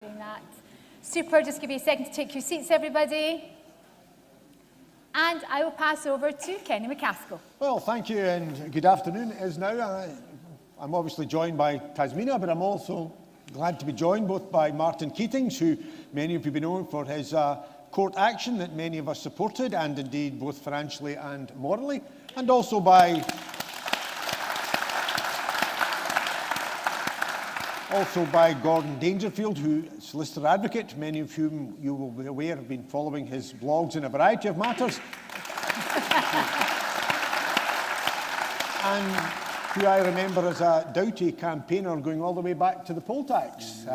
Doing that. Super, just give you a second to take your seats, everybody. And I will pass over to Kenny McCaskill. Well, thank you and good afternoon. It is now. I'm obviously joined by Tasmina, but I'm also glad to be joined both by Martin Keatings, who many of you know for his court action that many of us supported, and indeed both financially and morally, and also by Gordon Dangerfield, who is Solicitor Advocate, many of whom you will be aware have been following his blogs in a variety of matters. And who I remember as a doughty campaigner going all the way back to the poll tax.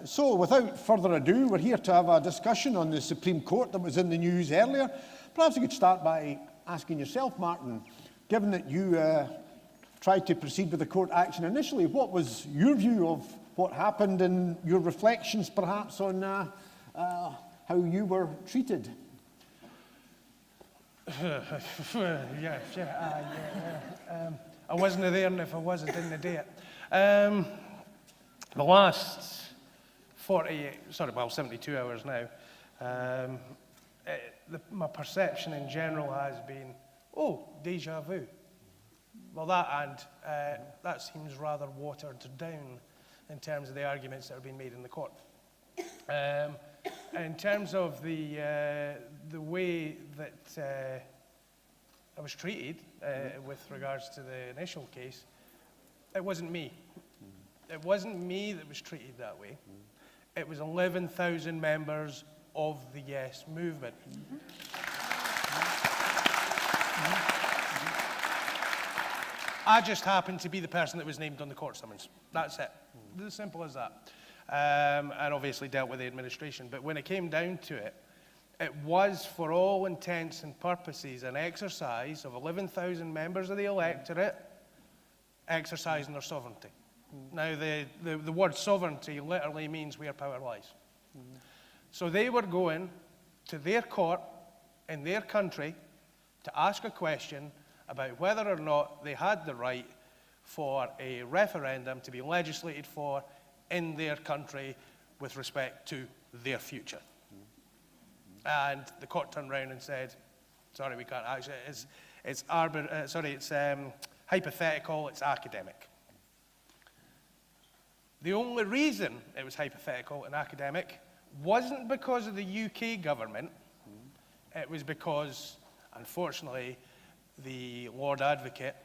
So without further ado, we're here to have a discussion on the Supreme Court that was in the news earlier. Perhaps we could start by asking yourself, Martin, given that you tried to proceed with the court action initially, what was your view of what happened and your reflections perhaps on how you were treated? I wasn't there, and if I was, I didn't do it. The last 72 hours now, my perception in general has been, oh, déjà vu. Well, that seems rather watered down in terms of the arguments that are being made in the court. In terms of the way that I was treated with regards to the initial case, it wasn't me. It wasn't me that was treated that way. It was 11,000 members of the Yes movement. I just happened to be the person that was named on the court summons. That's it. As simple as that. And obviously dealt with the administration. But when it came down to it, it was, for all intents and purposes, an exercise of 11,000 members of the electorate exercising their sovereignty. Now, the word sovereignty literally means where power lies. So they were going to their court in their country to ask a question about whether or not they had the right for a referendum to be legislated for in their country with respect to their future. And the court turned around and said, sorry, we can't actually, it's hypothetical, it's academic. The only reason it was hypothetical and academic wasn't because of the UK government, it was because, unfortunately, the Lord Advocate,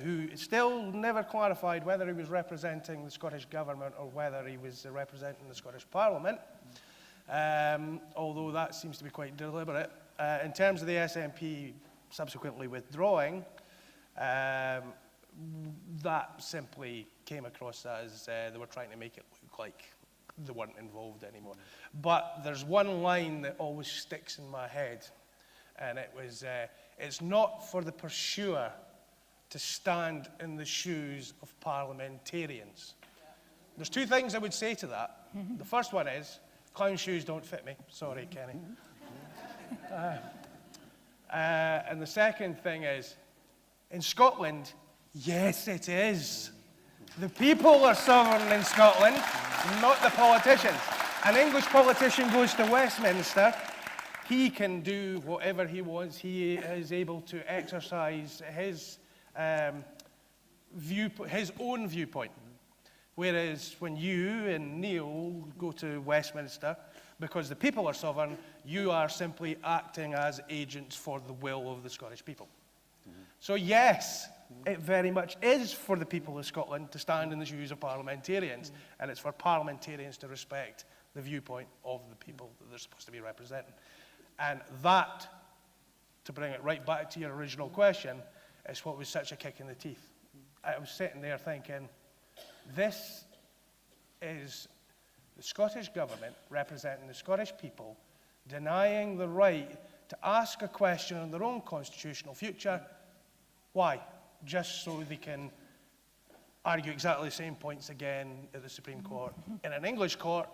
who still never clarified whether he was representing the Scottish Government or whether he was representing the Scottish Parliament, although that seems to be quite deliberate. In terms of the SNP subsequently withdrawing, that simply came across as they were trying to make it look like they weren't involved anymore. But there's one line that always sticks in my head, and it was, it's not for the pursuer to stand in the shoes of parliamentarians. There's two things I would say to that. The first one is, clown shoes don't fit me. Sorry, Kenny. And the second thing is, in Scotland, yes, it is. The people are sovereign in Scotland, not the politicians. An English politician goes to Westminster, he can do whatever he wants. He is able to exercise his own viewpoint. Whereas when you and Neil go to Westminster, because the people are sovereign, you are simply acting as agents for the will of the Scottish people. So yes, it very much is for the people of Scotland to stand in the shoes of parliamentarians, and it's for parliamentarians to respect the viewpoint of the people that they're supposed to be representing. And that, to bring it right back to your original question, is what was such a kick in the teeth. I was sitting there thinking, this is the Scottish Government representing the Scottish people denying the right to ask a question on their own constitutional future. Why? Just so they can argue exactly the same points again at the Supreme Court. In an English court,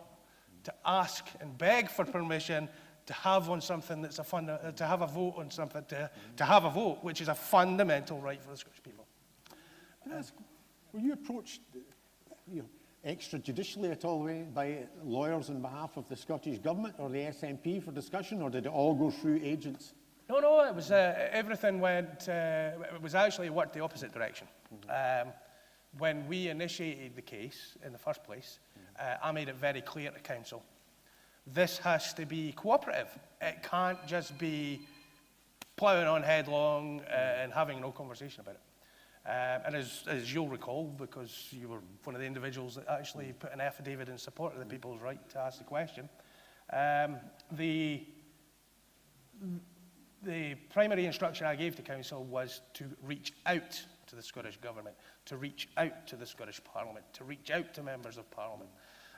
to ask and beg for permission to have on something that's to have a vote on something, to have a vote, which is a fundamental right for the Scottish people. Can I ask, were you approached, extrajudicially at all by lawyers on behalf of the Scottish Government or the SNP for discussion, or did it all go through agents? No, it was everything went, it was actually worked the opposite direction. When we initiated the case in the first place, I made it very clear to council, this has to be cooperative. It can't just be ploughing on headlong and having no conversation about it. And as you'll recall, because you were one of the individuals that actually put an affidavit in support of the people's right to ask the question, the primary instruction I gave to council was to reach out to the Scottish Government, to reach out to the Scottish Parliament, to reach out to members of Parliament,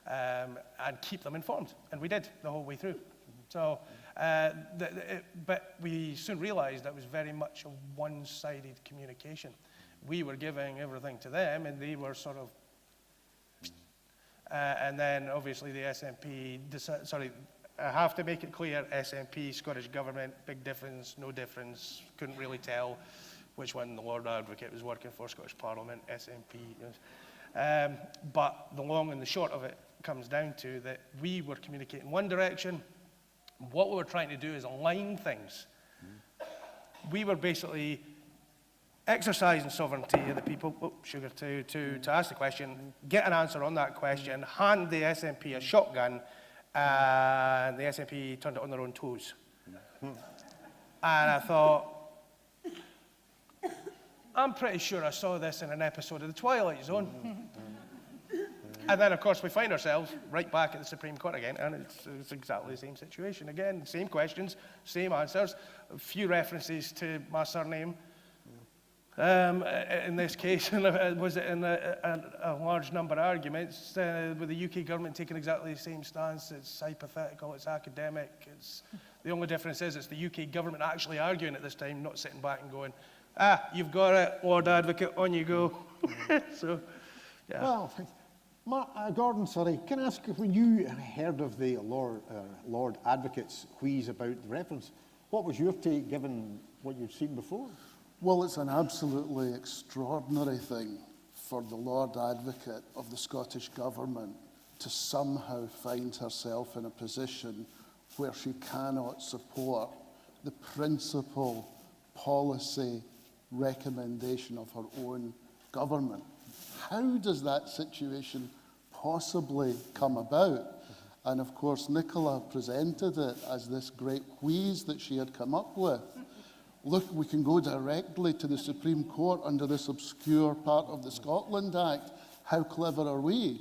and keep them informed. And we did the whole way through. So, but we soon realised that was very much a one-sided communication. We were giving everything to them, and they were sort of... and then, obviously, the SNP decided... Sorry, I have to make it clear, SNP, Scottish Government, big difference, no difference, couldn't really tell which one the Lord Advocate was working for, Scottish Parliament, SNP. But the long and the short of it comes down to that we were communicating one direction. What we were trying to do is align things. We were basically exercising sovereignty of the people, to ask the question, get an answer on that question, hand the SNP a shotgun, and the SNP turned it on their own toes. And I thought, I'm pretty sure I saw this in an episode of The Twilight Zone. And then, of course, we find ourselves right back at the Supreme Court again, and it's exactly the same situation again. Same questions, same answers, a few references to my surname. In this case, was it in a large number of arguments, with the UK government taking exactly the same stance. It's hypothetical, it's academic. The only difference is it's the UK government actually arguing at this time, not sitting back and going, you've got it, Lord Advocate, on you go. So, yeah. Well, Gordon, sorry, can I ask, when you heard of the Lord Advocate's wheeze about the reference, what was your take given what you'd seen before? Well, it's an absolutely extraordinary thing for the Lord Advocate of the Scottish Government to somehow find herself in a position where she cannot support the principal policy recommendation of her own government. How does that situation possibly come about? And of course, Nicola presented it as this great wheeze that she had come up with. Look, we can go directly to the Supreme Court under this obscure part of the Scotland Act. How clever are we?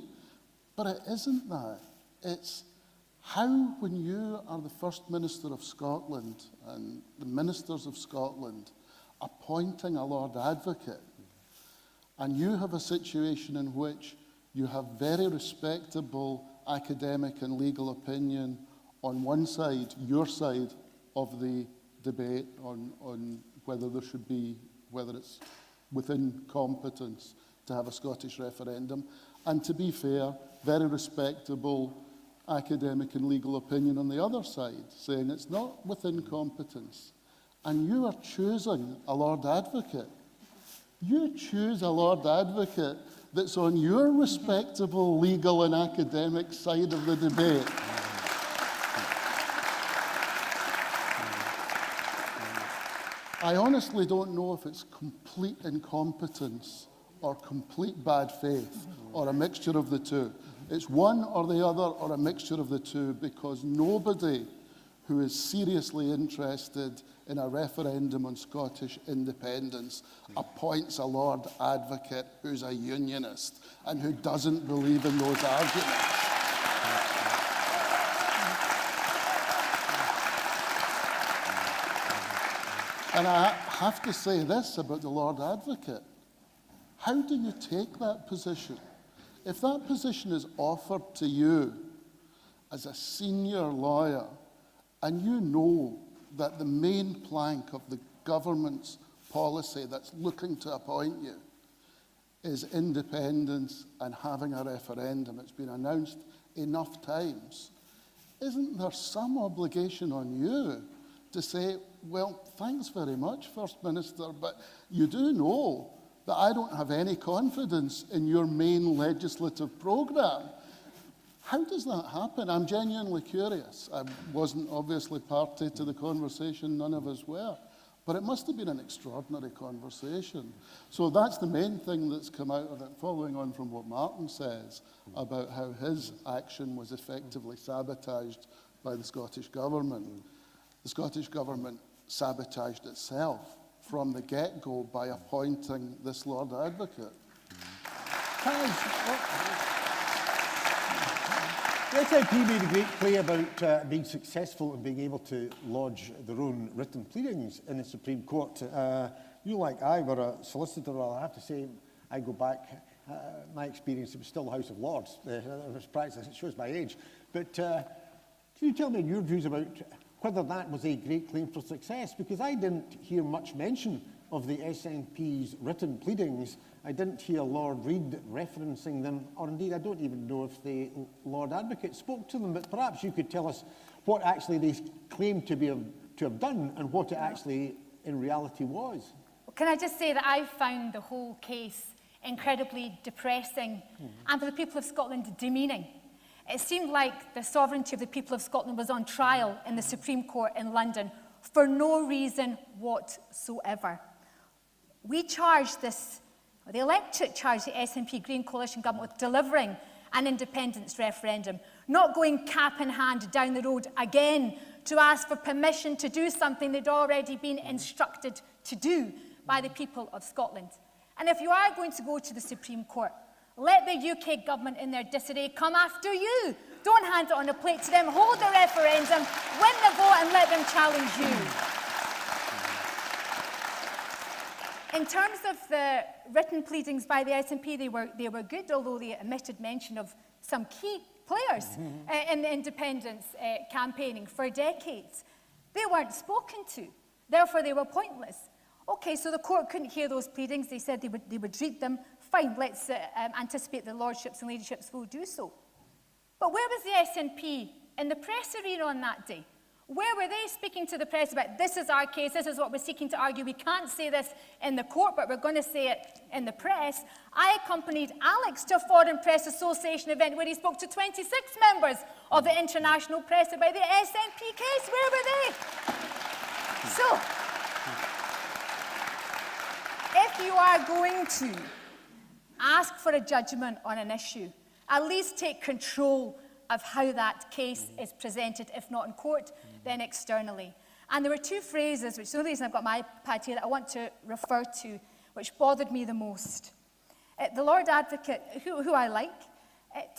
But it isn't that. It's how, when you are the First Minister of Scotland and the Ministers of Scotland appointing a Lord Advocate, and you have a situation in which you have very respectable academic and legal opinion on one side, your side of the debate on whether there should be, whether it's within competence to have a Scottish referendum, and to be fair, very respectable academic and legal opinion on the other side, saying it's not within competence. And you are choosing a Lord Advocate. You choose a Lord Advocate that's on your respectable legal and academic side of the debate. I honestly don't know if it's complete incompetence or complete bad faith or a mixture of the two. It's one or the other or a mixture of the two, because nobody who is seriously interested in a referendum on Scottish independence appoints a Lord Advocate who's a unionist and who doesn't believe in those arguments. And I have to say this about the Lord Advocate. How do you take that position? If that position is offered to you as a senior lawyer, and you know that the main plank of the government's policy that's looking to appoint you is independence and having a referendum, it's been announced enough times, isn't there some obligation on you to say, well, thanks very much, First Minister, but you do know that I don't have any confidence in your main legislative programme. How does that happen? I'm genuinely curious. I wasn't obviously party to the conversation, none of us were. But it must have been an extraordinary conversation. So that's the main thing that's come out of it, following on from what Martin says about how his action was effectively sabotaged by the Scottish Government. The Scottish Government sabotaged itself from the get-go by appointing this Lord Advocate. The SNP made a great play about being successful and being able to lodge their own written pleadings in the Supreme Court. You, like I, were a solicitor. Well, I have to say, I go back, my experience, it was still the House of Lords. It was practice, it shows my age. But can you tell me your views about whether that was a great claim for success? Because I didn't hear much mention of the SNP's written pleadings. I didn't hear Lord Reid referencing them, or indeed I don't even know if the Lord Advocate spoke to them, but perhaps you could tell us what actually they claimed to have done and what it actually in reality was. Well, can I just say that I found the whole case incredibly depressing and for the people of Scotland demeaning. It seemed like the sovereignty of the people of Scotland was on trial in the Supreme Court in London for no reason whatsoever. We charged this, the electorate charged the SNP Green Coalition government with delivering an independence referendum, not going cap in hand down the road again to ask for permission to do something they'd already been instructed to do by the people of Scotland. And if you are going to go to the Supreme Court, let the UK government in their disarray come after you. Don't hand it on a plate to them. Hold the referendum, win the vote and let them challenge you. In terms of the written pleadings by the SNP, they were good, although they omitted mention of some key players in the independence campaigning for decades. They weren't spoken to, therefore they were pointless. Okay, so the court couldn't hear those pleadings. They said they would read them. Fine, let's anticipate the lordships and ladyships will do so. But where was the SNP in the press arena on that day? Where were they speaking to the press about, this is our case, this is what we're seeking to argue, we can't say this in the court, but we're going to say it in the press? I accompanied Alex to a Foreign Press Association event where he spoke to 26 members of the international press about the SNP case. Where were they? So, if you are going to ask for a judgment on an issue, at least take control of how that case is presented, if not in court, then externally. And there were two phrases, which is the only reason I've got my iPad here, that I want to refer to, which bothered me the most. The Lord Advocate, who I like,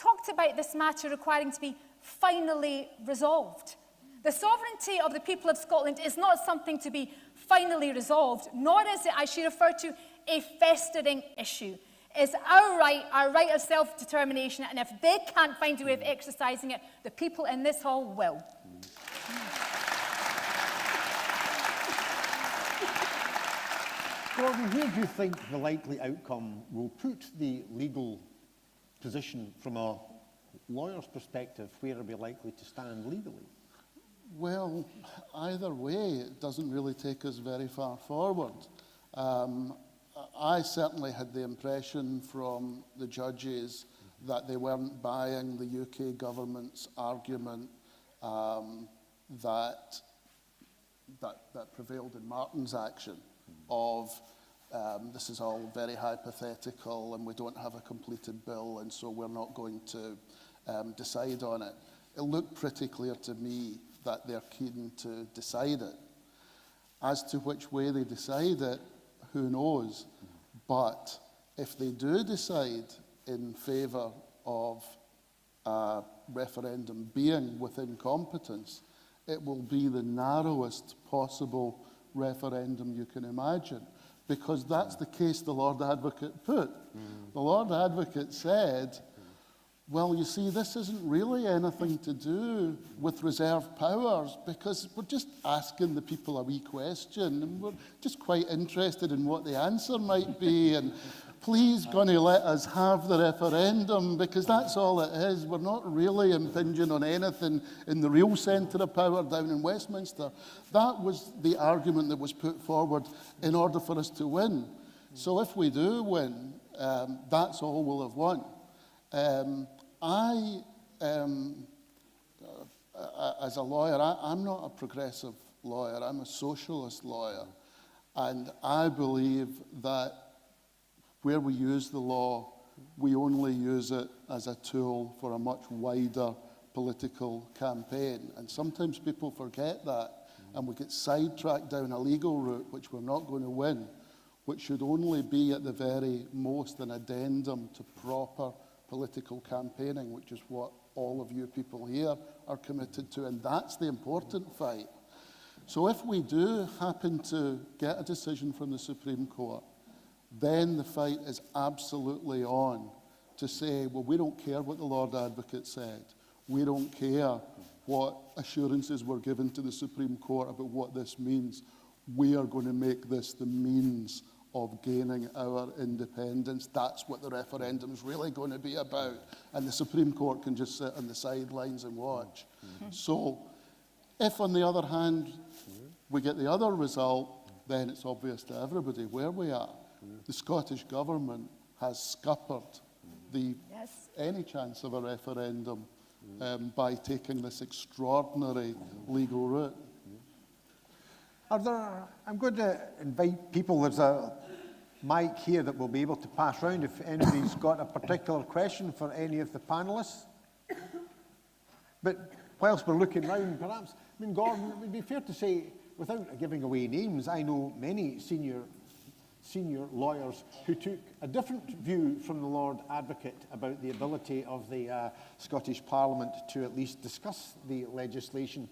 talked about this matter requiring to be finally resolved. The sovereignty of the people of Scotland is not something to be finally resolved, nor is it, as she referred to, a festering issue. It's our right of self-determination, and if they can't find a way of exercising it, the people in this hall will. Gordon, where do you think the likely outcome will put the legal position from a lawyer's perspective? Where are we likely to stand legally? Well, either way, it doesn't really take us very far forward. I certainly had the impression from the judges that they weren't buying the UK government's argument that prevailed in Martin's action of this is all very hypothetical and we don't have a completed bill and so we're not going to decide on it. It looked pretty clear to me that they're keen to decide it. As to which way they decide it, who knows? But if they do decide in favour of a referendum being within competence, it will be the narrowest possible referendum you can imagine, because that's the case the Lord Advocate put. The Lord Advocate said, well, you see, this isn't really anything to do with reserved powers because we're just asking the people a wee question and we're just quite interested in what the answer might be and please going to let us have the referendum because that's all it is. We're not really impinging on anything in the real centre of power down in Westminster. That was the argument that was put forward in order for us to win. So if we do win, that's all we'll have won. As a lawyer, I'm not a progressive lawyer, I'm a socialist lawyer. And I believe that where we use the law, we only use it as a tool for a much wider political campaign. And sometimes people forget that, and we get sidetracked down a legal route, which we're not going to win, which should only be at the very most an addendum to proper political campaigning, which is what all of you people here are committed to, and that's the important fight. So if we do happen to get a decision from the Supreme Court, then the fight is absolutely on to say, well, we don't care what the Lord Advocate said. We don't care what assurances were given to the Supreme Court about what this means. We are going to make this the means of gaining our independence. That's what the referendum's really going to be about. And the Supreme Court can just sit on the sidelines and watch. So, if on the other hand, we get the other result, then it's obvious to everybody where we are. The Scottish Government has scuppered any chance of a referendum by taking this extraordinary legal route. I'm going to invite people, there's a mic here that we'll be able to pass round if anybody's got a particular question for any of the panellists. But whilst we're looking round, perhaps, I mean, Gordon, it would be fair to say, without giving away names, I know many senior lawyers who took a different view from the Lord Advocate about the ability of the Scottish Parliament to at least discuss the legislation.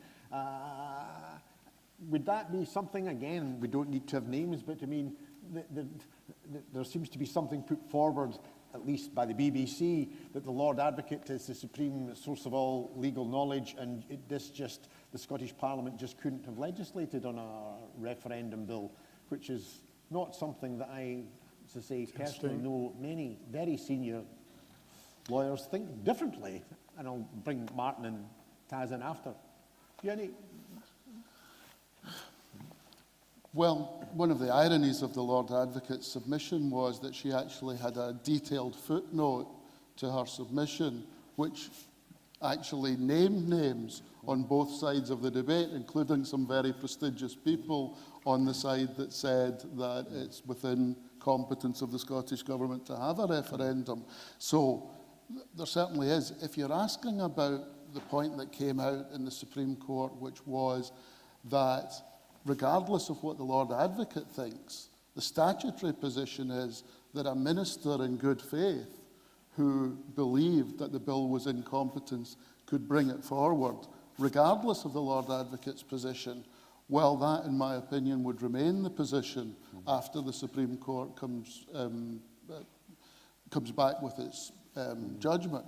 Would that be something, again, we don't need to have names, but I mean, there seems to be something put forward, at least by the BBC, that the Lord Advocate is the supreme source of all legal knowledge, and the Scottish Parliament just couldn't have legislated on a referendum bill, which is not something that I, as I say, personally know many very senior lawyers think differently. And I'll bring Martin and Taz in after. Do you have any? Well, one of the ironies of the Lord Advocate's submission was that she actually had a detailed footnote to her submission, which actually named names on both sides of the debate, including some very prestigious people on the side that said that it's within competence of the Scottish Government to have a referendum. So there certainly is. If you're asking about the point that came out in the Supreme Court, which was that regardless of what the Lord Advocate thinks, the statutory position is that a minister in good faith who believed that the bill was in competence could bring it forward, regardless of the Lord Advocate's position. Well, that, in my opinion, would remain the position after the Supreme Court comes back with its judgment.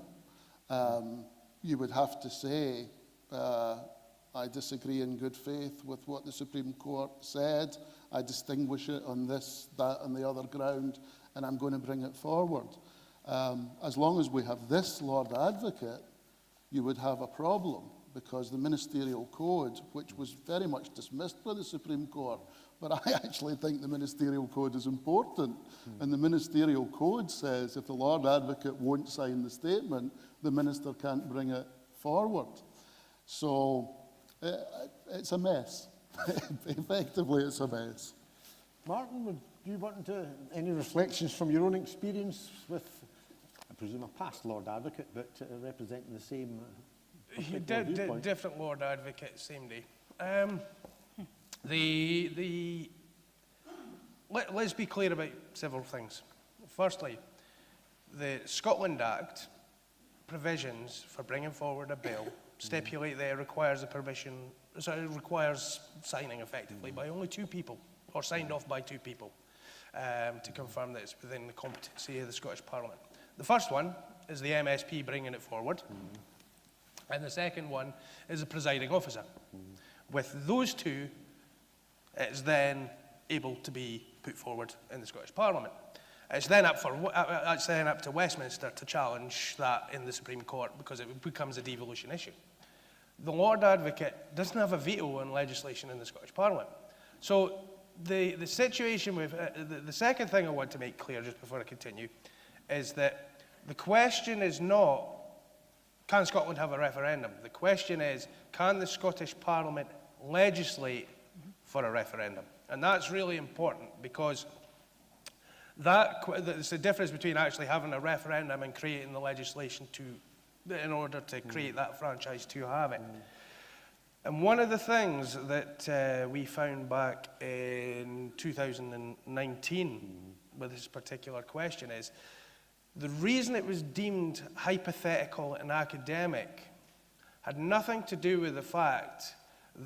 You would have to say, I disagree in good faith with what the Supreme Court said. I distinguish it on this, that, and the other ground, and I'm going to bring it forward. As long as we have this Lord Advocate, you would have a problem, because the Ministerial Code, which was very much dismissed by the Supreme Court, but I actually think the Ministerial Code is important. And the Ministerial Code says if the Lord Advocate won't sign the statement, the minister can't bring it forward. So it's a mess. Effectively, it's a mess. Martin, would you want to, any reflections from your own experience with, I presume, a past Lord Advocate, but representing the same different Lord Advocate, same day. Let's be clear about several things. Firstly, the Scotland Act provisions for bringing forward a bill stipulate that it requires it requires signing effectively by only 2 people, or signed off by 2 people, to confirm that it's within the competency of the Scottish Parliament. The first one is the MSP bringing it forward, and the second one is the presiding officer. With those 2, it's then able to be put forward in the Scottish Parliament. It's then up to Westminster to challenge that in the Supreme Court, because it becomes a devolution issue. The Lord Advocate doesn't have a veto on legislation in the Scottish Parliament. So the situation with, the second thing I want to make clear just before I continue is that the question is not, can Scotland have a referendum? The question is, can the Scottish Parliament legislate for a referendum? And that's really important because there's a difference between actually having a referendum and creating the legislation in order to create that franchise to have it. And one of the things that we found back in 2019 with this particular question is the reason it was deemed hypothetical and academic had nothing to do with the fact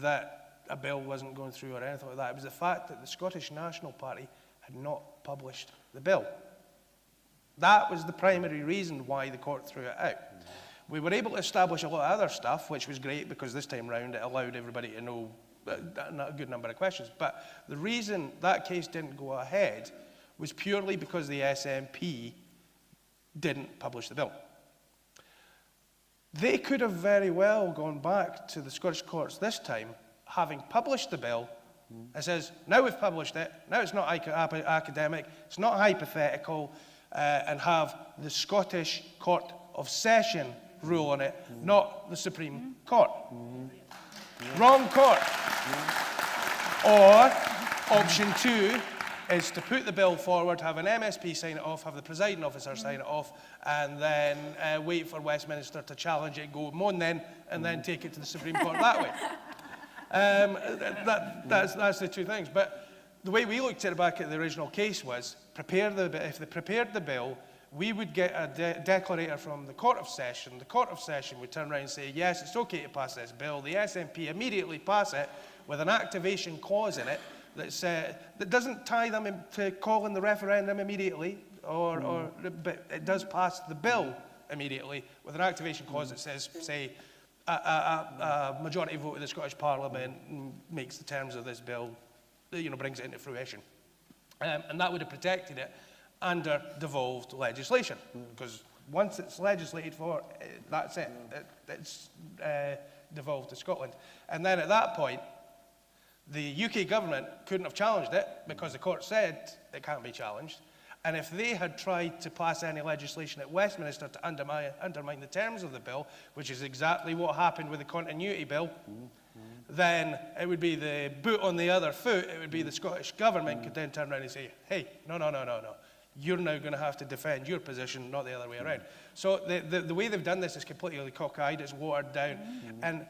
that a bill wasn't going through or anything like that. It was the fact that the Scottish National Party had not published the bill. That was the primary reason why the court threw it out. We were able to establish a lot of other stuff, which was great because this time round it allowed everybody to know a good number of questions. But the reason that case didn't go ahead was purely because the SNP didn't publish the bill. They could have very well gone back to the Scottish courts this time, having published the bill. It says, now we've published it, now it's not academic, it's not hypothetical, and have the Scottish Court of Session rule on it, not the Supreme Court. Wrong court. Or option 2 is to put the bill forward, have an MSP sign it off, have the presiding officer sign it off, and then wait for Westminster to challenge it, go moan then, and then take it to the Supreme Court that way. That's the two things. But the way we looked at it back at the original case was, if they prepared the bill, we would get a declarator from the Court of Session. The Court of Session would turn around and say, yes, it's okay to pass this bill. The SNP immediately pass it with an activation clause in it that doesn't tie them into calling the referendum immediately, but it does pass the bill immediately with an activation clause that says, say, a majority vote of the Scottish Parliament makes the terms of this bill, brings it into fruition. And that would have protected it under devolved legislation, because once it's legislated for, that's it. It's devolved to Scotland. And then at that point, the UK government couldn't have challenged it because the court said it can't be challenged. And if they had tried to pass any legislation at Westminster to undermine the terms of the bill, which is exactly what happened with the Continuity Bill, then it would be the boot on the other foot. It would be the Scottish government could then turn around and say, hey, no. You're now going to have to defend your position, not the other way around. So the way they've done this is completely cockeyed. It's watered down. And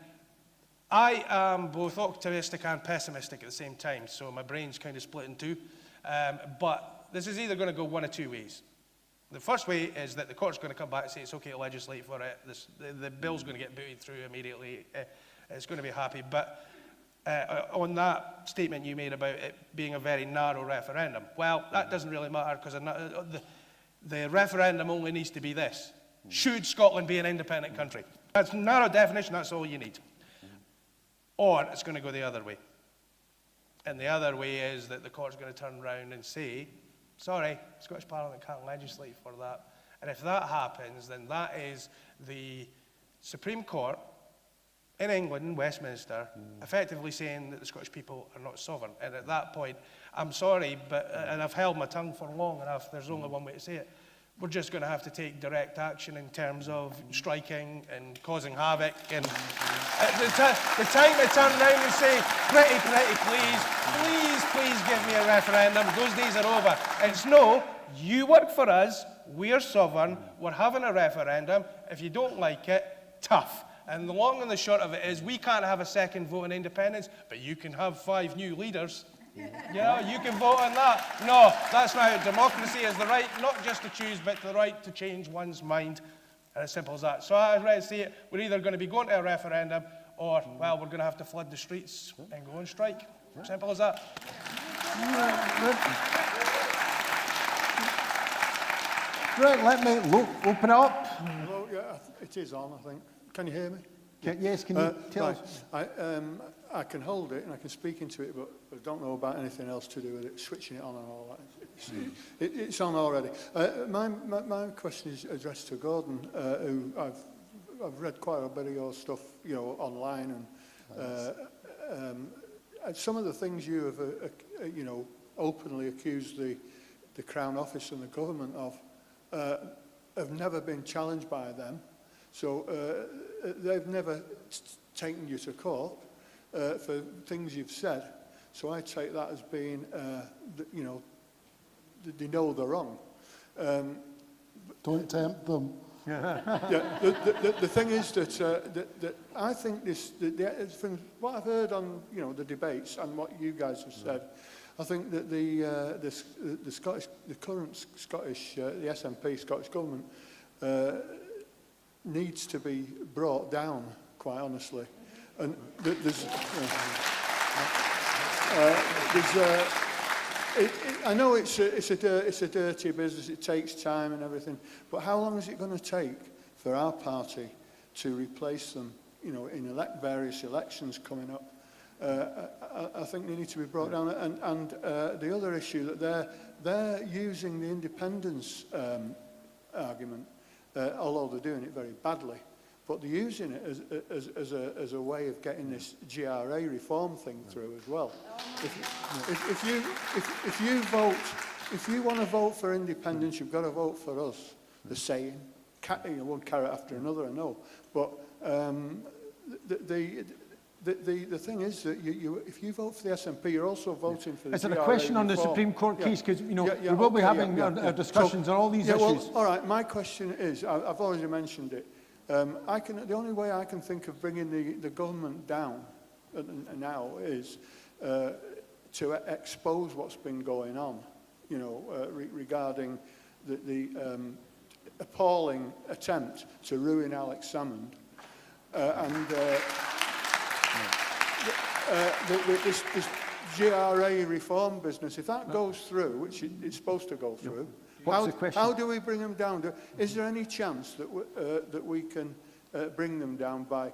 I am both optimistic and pessimistic at the same time. So my brain's kind of split in two. But this is either going to go one of two ways. The first way is that the court's going to come back and say it's okay to legislate for it. The bill's going to get booted through immediately. It's going to be happy. But on that statement you made about it being a very narrow referendum, well, that doesn't really matter because the referendum only needs to be this. Should Scotland be an independent country? That's a narrow definition, that's all you need. Or it's going to go the other way. And the other way is that the court's going to turn around and say, sorry, Scottish Parliament can't legislate for that. And if that happens, then that is the Supreme Court in England, in Westminster, effectively saying that the Scottish people are not sovereign. And at that point, I'm sorry, but and I've held my tongue for long enough, there's only one way to say it. We're just going to have to take direct action in terms of striking and causing havoc. And the time to turn around and say, pretty, please give me a referendum, those days are over. It's no, you work for us, we're sovereign, we're having a referendum. If you don't like it, tough. And the long and the short of it is we can't have a second vote on independence, but you can have 5 new leaders. You can vote on that. No, that's not how democracy is the right, not just to choose, but the right to change one's mind. And as simple as that. So I read to see it, we're either going to be going to a referendum or, well, we're going to have to flood the streets and go on strike. Simple as that. Right, let me open it up. Hello, yeah, it is on, I think. Can you hear me? Yes, can you tell us? I can hold it and I can speak into it, but I don't know about anything else to do with it, switching it on and all that. It's on already. My question is addressed to Gordon, who I've read quite a bit of your stuff, online, and some of the things you have, you know, openly accused the Crown Office and the government of have never been challenged by them. So they've never taken you to court for things you've said. So I take that as being, you know they're wrong. Don't tempt them. Yeah, the thing is that I think from what I've heard on the debates and what you guys have said, I think that the current Scottish, the SNP Scottish government needs to be brought down, quite honestly. And I know it's a dirty business, it takes time and everything, but how long is it going to take for our party to replace them, in various elections coming up? I think they need to be brought down. And the other issue that they're using the independence argument, although they're doing it very badly, but they're using it as a way of getting this GRA reform thing through as well. If you want to vote for independence, you've got to vote for us. The saying, one carrot after another, I know. But the thing is that if you vote for the SNP, you're also voting for the Is there GRA a question on the reform. Supreme Court case? Because we will be okay, having our discussions on all these issues. Well, all right, my question is, I've already mentioned it. The only way I can think of bringing the government down now is to expose what's been going on, regarding the appalling attempt to ruin Alex Salmond and this GRA reform business. If that goes through, which it's supposed to go through, how do we bring them down? Is there any chance that we can bring them down by,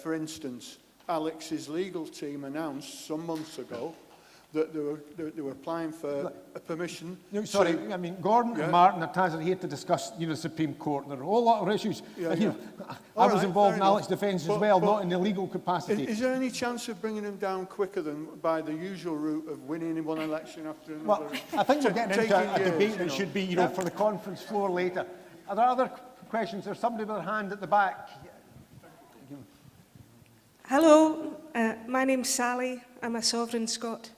for instance, Alex's legal team announced some months ago that they were applying for a permission. Sorry, I mean, Gordon and Martin are here to discuss, the Supreme Court. There are a whole lot of issues. I was involved in Alex's defence as well, not in the legal capacity. Is there any chance of bringing them down quicker than by the usual route of winning in one election after another? Well, I think we're getting into a debate that should be, for the conference floor later. Are there other questions? There's somebody with their hand at the back. Hello, my name's Sally. I'm a sovereign Scot.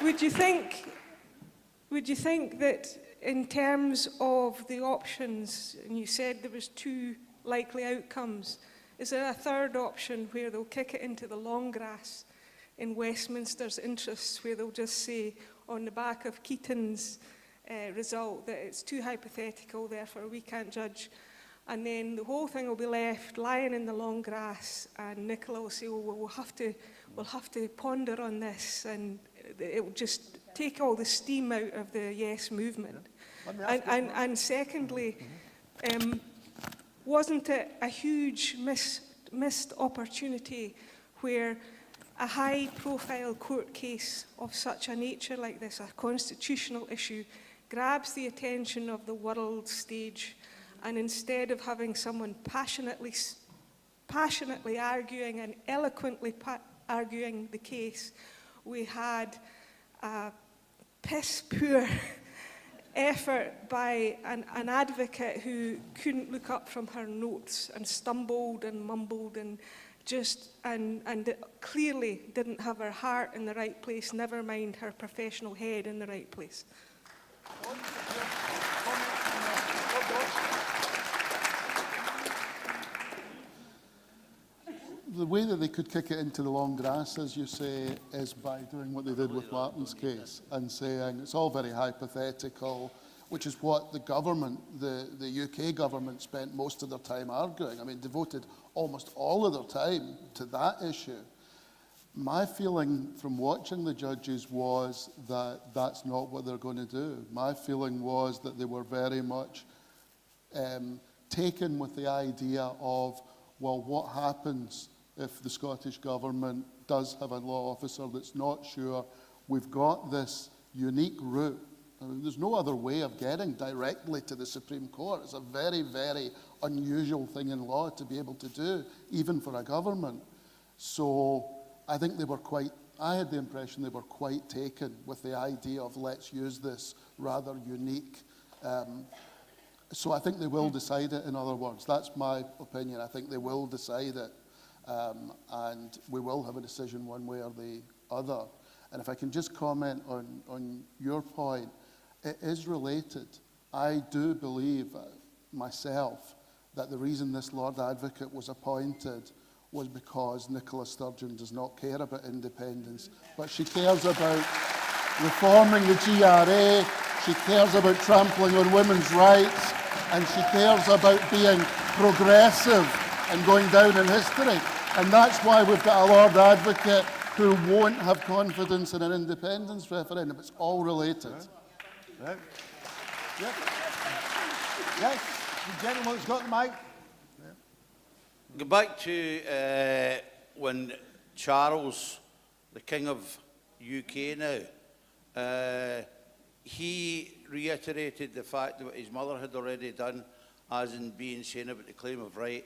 Would you think that in terms of the options, and you said there was 2 likely outcomes, is there a third option where they'll kick it into the long grass in Westminster's interests, where they'll just say on the back of Keaton's result that it's too hypothetical, therefore we can't judge, and then the whole thing will be left lying in the long grass, and Nicola will say, well, we'll have to ponder on this, and it will just take all the steam out of the yes movement. And secondly, wasn't it a huge missed opportunity where a high-profile court case of such a nature like this, a constitutional issue, grabs the attention of the world stage, and instead of having someone passionately arguing and eloquently arguing the case, we had a piss-poor effort by an advocate who couldn't look up from her notes and stumbled and mumbled and clearly didn't have her heart in the right place, never mind her professional head in the right place. The way that they could kick it into the long grass, as you say, is by doing what they did with Martin's case and saying it's all very hypothetical, which is what the government, the UK government, spent most of their time arguing. I mean, devoted almost all of their time to that issue. My feeling from watching the judges was that that's not what they're going to do. My feeling was that they were very much taken with the idea of, well, what happens if the Scottish Government does have a law officer that's not sure? We've got this unique route I mean, there's no other way of getting directly to the Supreme Court. It's a very, very unusual thing in law to be able to do, even for a government. So I think they were quite, I had the impression they were quite taken with the idea of let's use this rather unique. So I think they will decide it, in other words. That's my opinion. I think they will decide it. And we will have a decision one way or the other. And if I can just comment on your point, it is related. I do believe myself that the reason this Lord Advocate was appointed was because Nicola Sturgeon does not care about independence, but she cares about reforming the GRA, she cares about trampling on women's rights, and she cares about being progressive and going down in history. And that's why we've got a Lord Advocate who won't have confidence in an independence referendum. It's all related. Right. Yep. Yes, the gentleman's got the mic. Go back to when Charles, the King of UK now, he reiterated the fact that what his mother had already done, as in being saying about the claim of right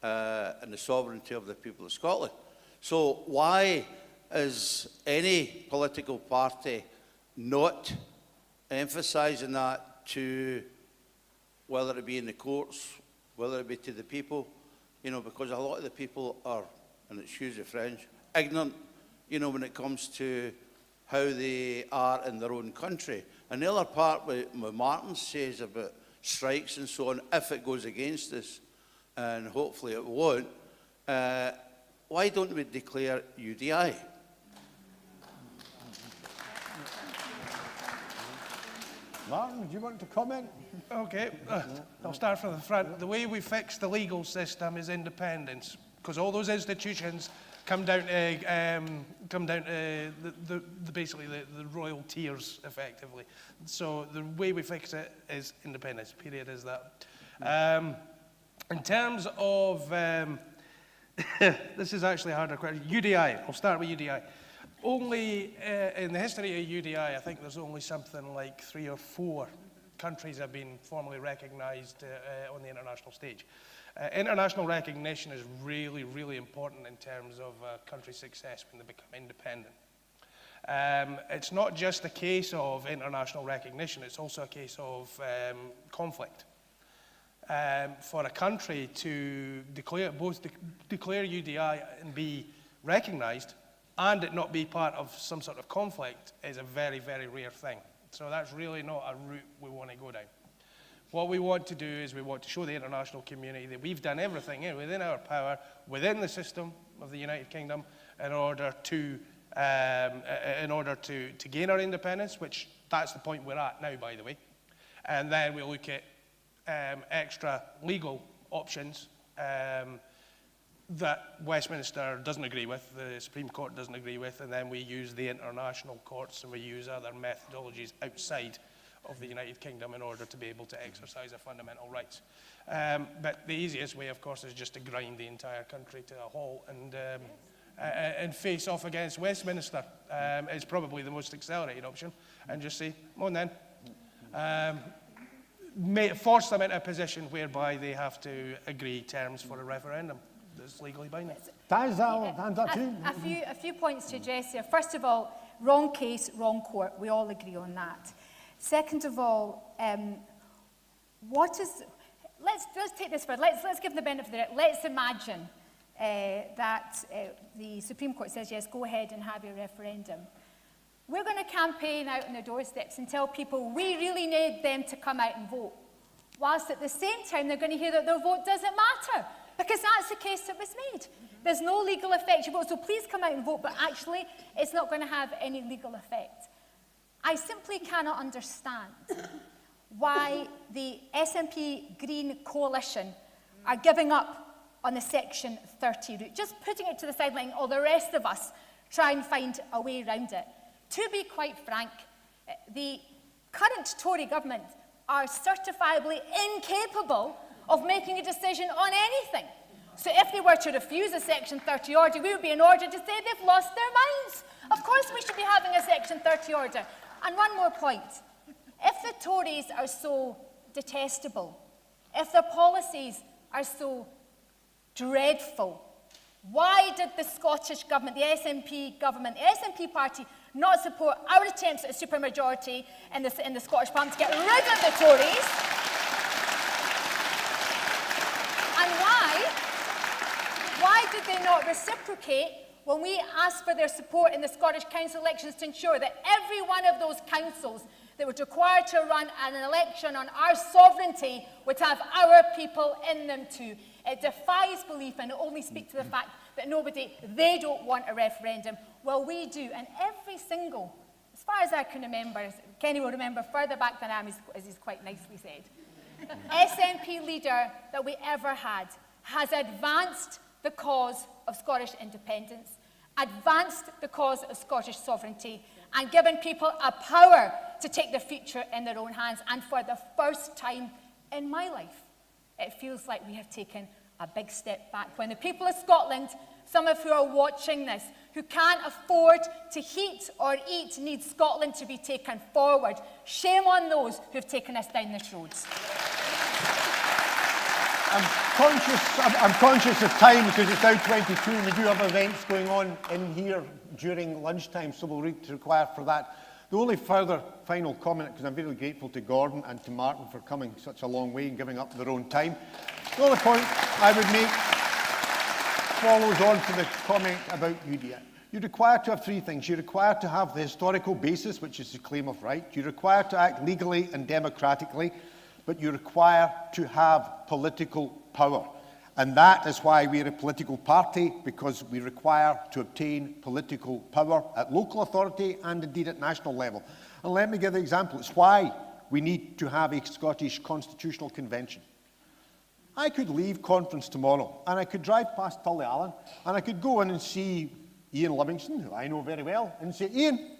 and the sovereignty of the people of Scotland. So why is any political party not emphasising that to, whether it be in the courts, whether it be to the people, you know, because a lot of the people are, and excuse the French, ignorant, you know, when it comes to how they are in their own country. And the other part, what Martin says about strikes and so on, if it goes against us, and hopefully it won't, why don't we declare UDI? Martin, do you want to comment? Okay, I'll start from the front. The way we fix the legal system is independence, because all those institutions come down to basically the royal tiers, effectively. So the way we fix it is independence. Period. Is that. In terms of this is actually a harder question. UDI. I'll start with UDI. Only in the history of UDI, I think there's only something like 3 or 4 countries have been formally recognised on the international stage. International recognition is really, really important in terms of a country's success when they become independent. It's not just a case of international recognition, it's also a case of conflict. For a country to declare UDI and be recognised and it not be part of some sort of conflict is a very, very rare thing. So that's really not a route we want to go down. What we want to do is we want to show the international community that we've done everything within our power, within the system of the United Kingdom, in order to gain our independence, which that's the point we're at now, by the way. And then we look at extra legal options that Westminster doesn't agree with, the Supreme Court doesn't agree with, and then we use the international courts and we use other methodologies outside of the United Kingdom in order to be able to exercise our fundamental rights. But the easiest way, of course, is just to grind the entire country to a halt and face off against Westminster. It's probably the most accelerated option, and just say, on then. Force them into a position whereby they have to agree terms for a referendum that's legally binding. A few points to address here. First of all, wrong case, wrong court. We all agree on that. Second of all, let's take this further. Let's give the benefit of the doubt. Let's imagine that the Supreme Court says, yes, go ahead and have your referendum. We're going to campaign out on the doorsteps and tell people we really need them to come out and vote. Whilst at the same time, they're going to hear that their vote doesn't matter, because that's the case that was made. There's no legal effect. You vote, so please come out and vote, but actually, it's not going to have any legal effect. I simply cannot understand why the SNP Green coalition are giving up on the Section 30 route, just putting it to the sideline, or the rest of us try and find a way around it. To be quite frank, the current Tory government are certifiably incapable of making a decision on anything. So if they were to refuse a Section 30 order, we would be in order to say they've lost their minds. Of course we should be having a Section 30 order. And one more point. the Tories are so detestable, if their policies are so dreadful, why did the Scottish Government, the SNP government, the SNP party, not support our attempts at a supermajority in the Scottish Parliament to get rid of the Tories? And why did they not reciprocate when we asked for their support in the Scottish Council elections to ensure that every one of those councils that were required to run an election on our sovereignty would have our people in them too? It defies belief, and it only speaks to the fact that they don't want a referendum. Well, we do, and every single, as far as I can remember, Kenny will remember further back than I am, as he's quite nicely said, SNP leader that we ever had has advanced the cause of Scottish independence, advanced the cause of Scottish sovereignty, and given people a power to take their future in their own hands. And for the first time in my life, it feels like we have taken a big step back. When the people of Scotland, some of who are watching this, who can't afford to heat or eat, need Scotland to be taken forward. Shame on those who've taken us down this road. I'm conscious of time because it's now 22 and we do have events going on in here during lunchtime, so we'll require for that. The only further final comment, because I'm very grateful to Gordon and to Martin for coming such a long way and giving up their own time. The only point I would make follows on to the comment about UDI. You're required to have three things. You're required to have the historical basis, which is the claim of right. You're required to act legally and democratically, but you require to have political power. And that is why we're a political party, because we require to obtain political power at local authority and indeed at national level. And let me give an example. It's why we need to have a Scottish Constitutional Convention. I could leave conference tomorrow and I could drive past Tullyallen and I could go in and see Ian Livingston, who I know very well, and say, Ian,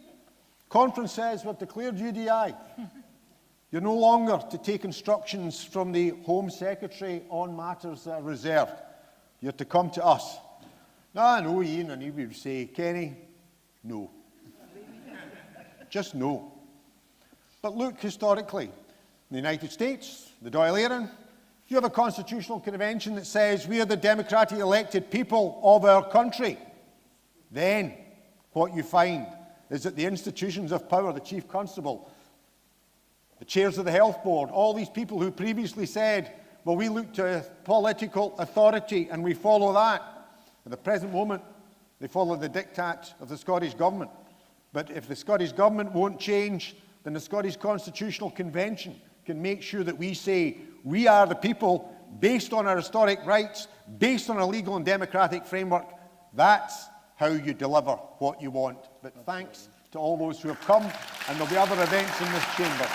conference says we've declared UDI. You're no longer to take instructions from the Home Secretary on matters that are reserved. You're to come to us. I know Ian, and he would say, Kenny, no. Just no. But look historically, in the United States, the Dáil you have a constitutional convention that says we are the democratically elected people of our country. Then what you find is that the institutions of power, the Chief Constable, the chairs of the health board, all these people who previously said, well, we look to political authority and we follow that. At the present moment, they follow the diktat of the Scottish Government. But if the Scottish Government won't change, then the Scottish Constitutional Convention can make sure that we say we are the people based on our historic rights, based on a legal and democratic framework. That's how you deliver what you want. But thanks to all those who have come, and there'll be other events in this chamber.